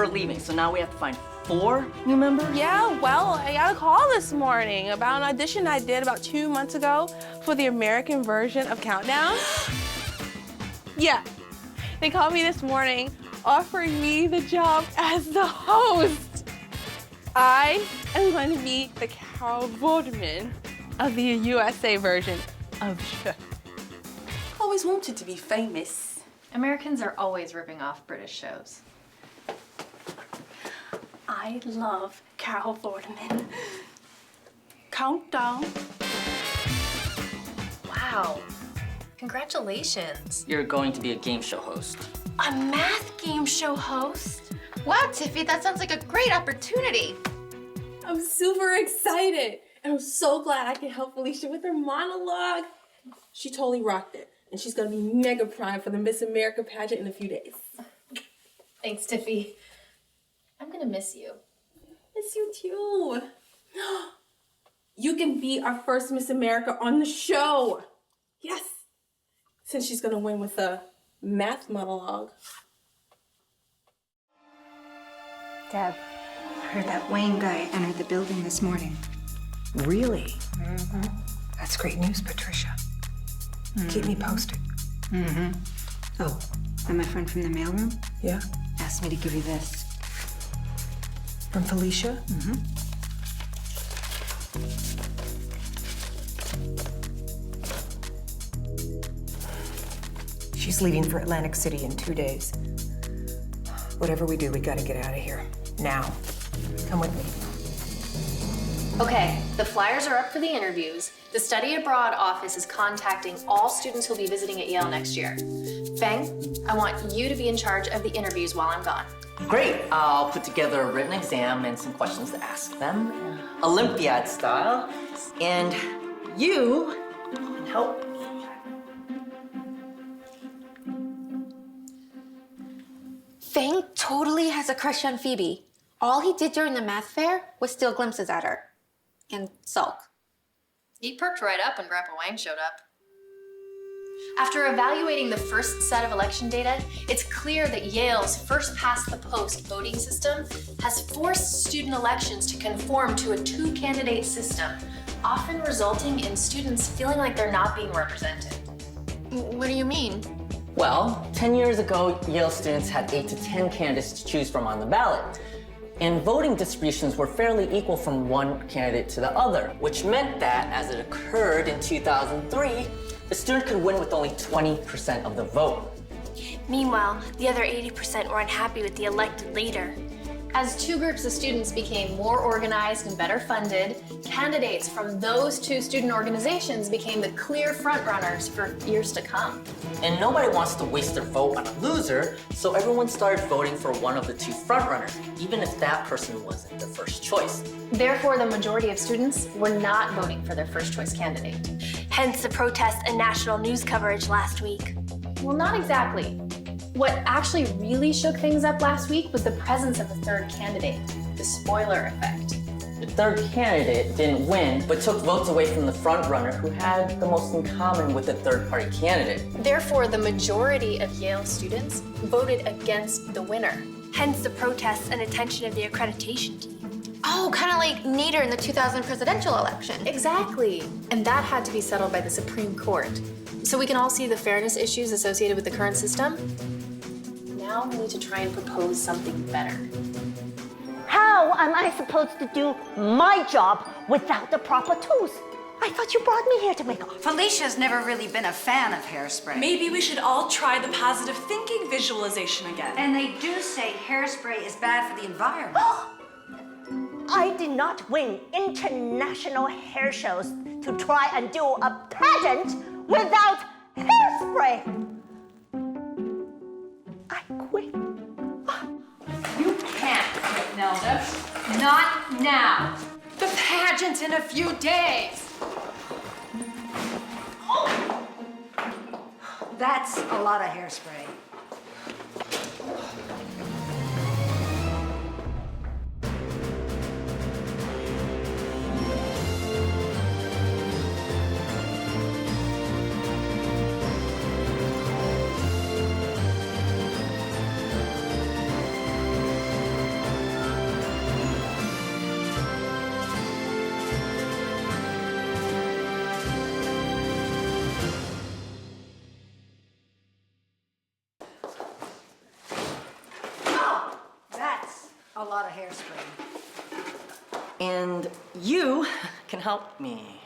are leaving, so now we have to find 4 new members? Yeah, well, I got a call this morning about an audition I did about 2 months ago for the American version of Countdown. Yeah, they called me this morning offering me the job as the host. I am going to be the Carol Vorderman of the USA version of the show. Always wanted to be famous. Americans are always ripping off British shows. I love Carol Vorderman. Countdown. Wow. Congratulations. You're going to be a game show host. A math game show host? Wow, Tiffy, that sounds like a great opportunity. I'm super excited, and I'm so glad I can help Felicia with her monologue. She totally rocked it, and she's gonna be mega prime for the Miss America pageant in a few days. Thanks, Tiffy. I'm gonna miss you. Miss you too. You can be our first Miss America on the show. Yes, since she's gonna win with a math monologue. Deb, I heard that Wayne guy entered the building this morning. Really? Mm-hmm. That's great news, Patricia. Keep me posted. Mm-hmm. Oh, and my friend from the mailroom Yeah? asked me to give you this. From Felicia? Mm-hmm. She's leaving for Atlantic City in 2 days. Whatever we do, we gotta get out of here. Now. Come with me. Okay, the flyers are up for the interviews. The study abroad office is contacting all students who'll be visiting at Yale next year. Feng, I want you to be in charge of the interviews while I'm gone. Great. I'll put together a written exam and some questions to ask them, Olympiad style. And you can help. Fang totally has a crush on Phoebe. All he did during the math fair was steal glimpses at her. And sulk. He perked right up when Grandpa Wang showed up. After evaluating the first set of election data, it's clear that Yale's first-past-the-post voting system has forced student elections to conform to a 2-candidate system, often resulting in students feeling like they're not being represented. What do you mean? Well, 10 years ago, Yale students had 8 to 10 candidates to choose from on the ballot. And voting distributions were fairly equal from one candidate to the other, which meant that, as it occurred in 2003, the student could win with only 20% of the vote. Meanwhile, the other 80% were unhappy with the elected leader. As 2 groups of students became more organized and better funded, candidates from those 2 student organizations became the clear frontrunners for years to come. And nobody wants to waste their vote on a loser, so everyone started voting for one of the 2 frontrunners, even if that person wasn't their first choice. Therefore, the majority of students were not voting for their first choice candidate. Hence the protests and national news coverage last week. Well, not exactly. What actually really shook things up last week was the presence of a third candidate, the spoiler effect. The third candidate didn't win, but took votes away from the frontrunner who had the most in common with the third-party candidate. Therefore, the majority of Yale students voted against the winner. Hence the protests and attention of the accreditation team. Oh, kind of like Nader in the 2000 presidential election. Exactly. And that had to be settled by the Supreme Court. So we can all see the fairness issues associated with the current system. Now we need to try and propose something better. How am I supposed to do my job without the proper tools? I thought you brought me here to make art. Felicia's never really been a fan of hairspray. Maybe we should all try the positive thinking visualization again. And they do say hairspray is bad for the environment. I did not win international hair shows to try and do a pageant without hairspray. I quit. You can't quit, Nelda. Not now. The pageant's in a few days. Oh! That's a lot of hairspray. lot of hairspray. And you can help me.